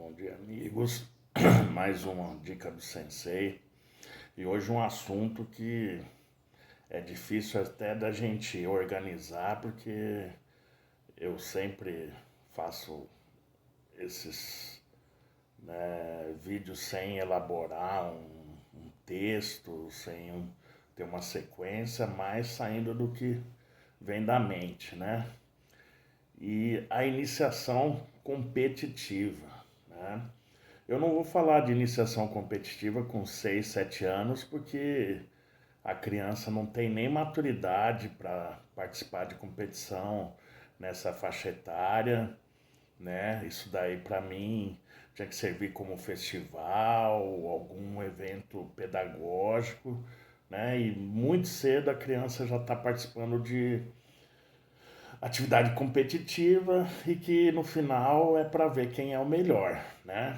Bom dia, amigos. Mais uma dica do Sensei. E hoje um assunto que é difícil até da gente organizar, porque eu sempre faço esses vídeos sem elaborar um texto, ter uma sequência, mais saindo do que vem da mente, né? E a iniciação competitiva, né? Eu não vou falar de iniciação competitiva com 6, 7 anos, porque a criança não tem nem maturidade para participar de competição nessa faixa etária, né? Isso daí para mim tinha que servir como festival, algum evento pedagógico, né? E muito cedo a criança já está participando de atividade competitiva e que no final é para ver quem é o melhor, né?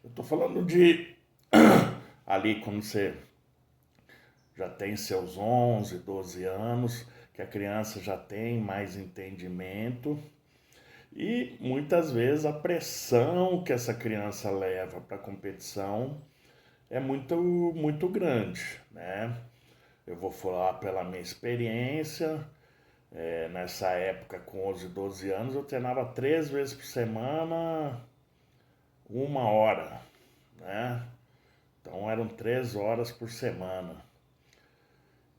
Eu tô falando de ali quando você já tem seus 11, 12 anos, que a criança já tem mais entendimento e muitas vezes a pressão que essa criança leva para a competição é muito grande, né? Eu vou falar pela minha experiência. Nessa época, com 11, 12 anos, eu treinava 3 vezes por semana, 1 hora, né? Então eram 3 horas por semana.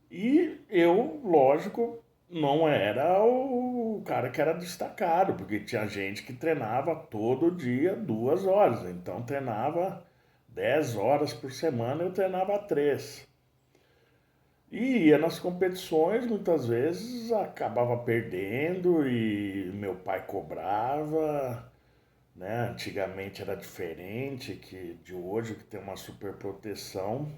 E eu, lógico, não era o cara que era destacado, porque tinha gente que treinava todo dia 2 horas. Então treinava 10 horas por semana, eu treinava 3. E ia nas competições, muitas vezes acabava perdendo e meu pai cobrava, né? Antigamente era diferente que de hoje, que tem uma super proteção.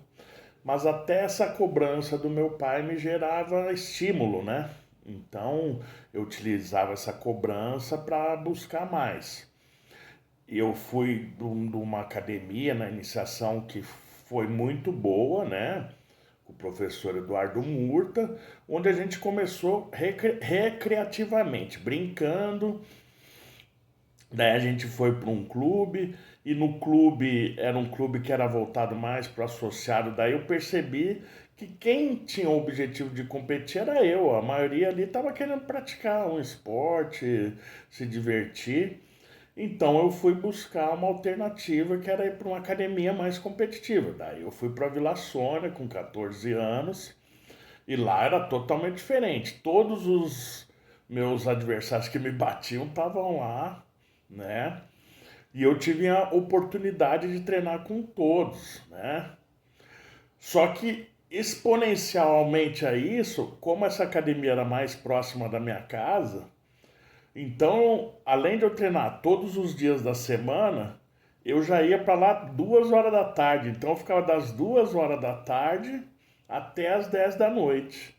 Mas até essa cobrança do meu pai me gerava estímulo, né? Então eu utilizava essa cobrança para buscar mais. Eu fui de uma academia na iniciação que foi muito boa, né? Com o professor Eduardo Murta, onde a gente começou recreativamente, brincando. Daí a gente foi para um clube, e no clube era um clube que era voltado mais para o associado. Daí eu percebi que quem tinha o objetivo de competir era eu. A maioria ali estava querendo praticar um esporte, se divertir. Então eu fui buscar uma alternativa que era ir para uma academia mais competitiva. Daí eu fui para Vila Sônia com 14 anos e lá era totalmente diferente. Todos os meus adversários que me batiam estavam lá, né? E eu tive a oportunidade de treinar com todos, né? Só que exponencialmente a isso, como essa academia era mais próxima da minha casa, então, além de eu treinar todos os dias da semana, eu já ia para lá 2 horas da tarde. Então eu ficava das 2 horas da tarde até as 10 da noite.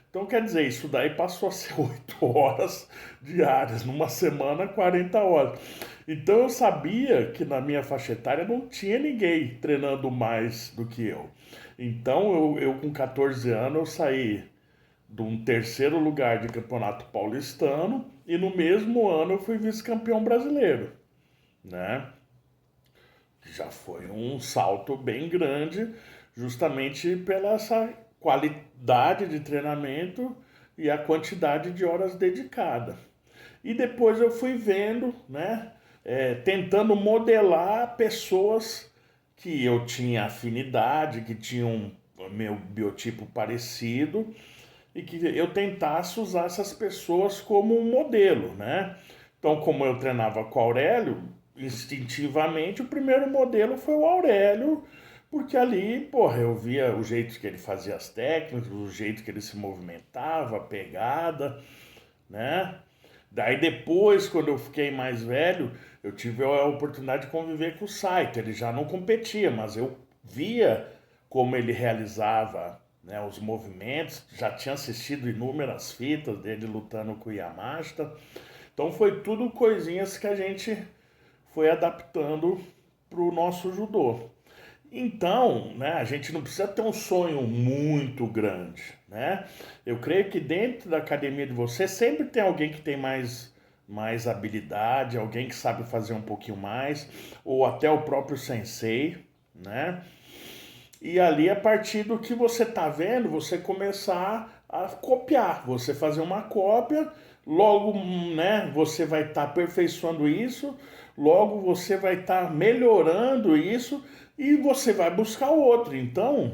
Então quer dizer, isso daí passou a ser 8 horas diárias, numa semana 40 horas. Então eu sabia que na minha faixa etária não tinha ninguém treinando mais do que eu. Então eu com 14 anos eu saí de um terceiro lugar de campeonato paulistano e no mesmo ano eu fui vice-campeão brasileiro, né? Já foi um salto bem grande, justamente pela essa qualidade de treinamento e a quantidade de horas dedicadas. E depois eu fui vendo, né, tentando modelar pessoas que eu tinha afinidade, que tinham meu biotipo parecido e que eu tentasse usar essas pessoas como um modelo, né? Então, como eu treinava com o Aurélio, instintivamente o primeiro modelo foi o Aurélio, porque ali, porra, eu via o jeito que ele fazia as técnicas, o jeito que ele se movimentava, a pegada, né? Daí depois, quando eu fiquei mais velho, eu tive a oportunidade de conviver com o Saito. Ele já não competia, mas eu via como ele realizava, né, os movimentos, já tinha assistido inúmeras fitas dele lutando com o Yamashita. Então foi tudo coisinhas que a gente foi adaptando para o nosso judô. Então, né, a gente não precisa ter um sonho muito grande, né? Eu creio que dentro da academia de você sempre tem alguém que tem mais mais habilidade, alguém que sabe fazer um pouquinho mais, ou até o próprio sensei, né? E ali, a partir do que você tá vendo, você começar a copiar, você fazer uma cópia, logo, né, você vai estar aperfeiçoando isso, logo você vai estar melhorando isso e você vai buscar outro. Então,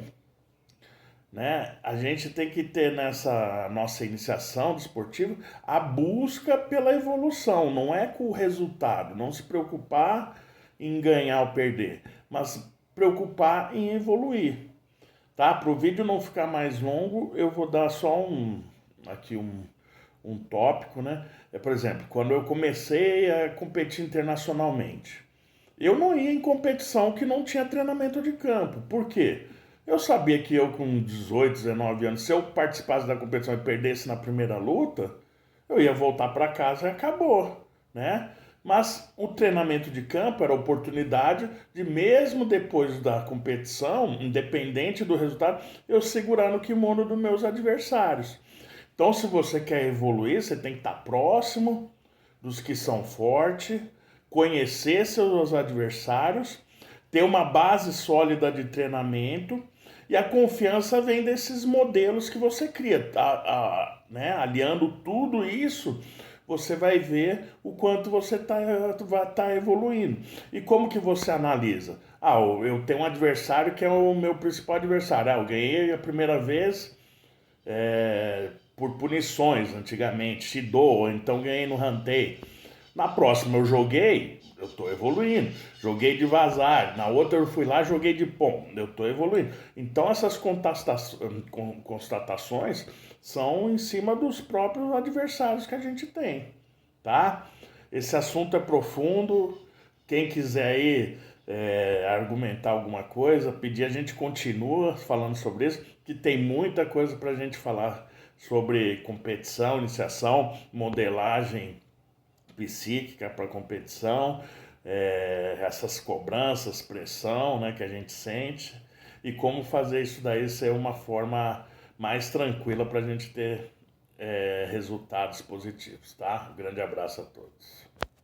né, a gente tem que ter nessa nossa iniciação desportiva a busca pela evolução, não é com o resultado, não se preocupar em ganhar ou perder, mas preocupar em evoluir, tá? Para o vídeo não ficar mais longo, eu vou dar só um tópico, né? Por exemplo, quando eu comecei a competir internacionalmente, eu não ia em competição que não tinha treinamento de campo. Por quê? Eu sabia que eu com 18, 19 anos, se eu participasse da competição e perdesse na primeira luta, eu ia voltar para casa e acabou, né? Mas o treinamento de campo era a oportunidade de, mesmo depois da competição, independente do resultado, eu segurar no kimono dos meus adversários. Então, se você quer evoluir, você tem que estar próximo dos que são fortes, conhecer seus adversários, ter uma base sólida de treinamento e a confiança vem desses modelos que você cria. Né? Aliando tudo isso, você vai ver o quanto você vai estar evoluindo. E como que você analisa? Ah, eu tenho um adversário que é o meu principal adversário. Ah, eu ganhei a primeira vez por punições antigamente, Shido, ou então ganhei no Hantei. Na próxima eu joguei, eu estou evoluindo. Joguei de vazar, na outra eu fui lá joguei de pom, eu estou evoluindo. Então essas constatações são em cima dos próprios adversários que a gente tem, tá? Esse assunto é profundo, quem quiser aí argumentar alguma coisa, pedir, a gente continua falando sobre isso, que tem muita coisa para a gente falar sobre competição, iniciação, modelagem psíquica para competição, essas cobranças, pressão, né, que a gente sente e como fazer isso daí ser uma forma mais tranquila para a gente ter resultados positivos, tá? Um grande abraço a todos.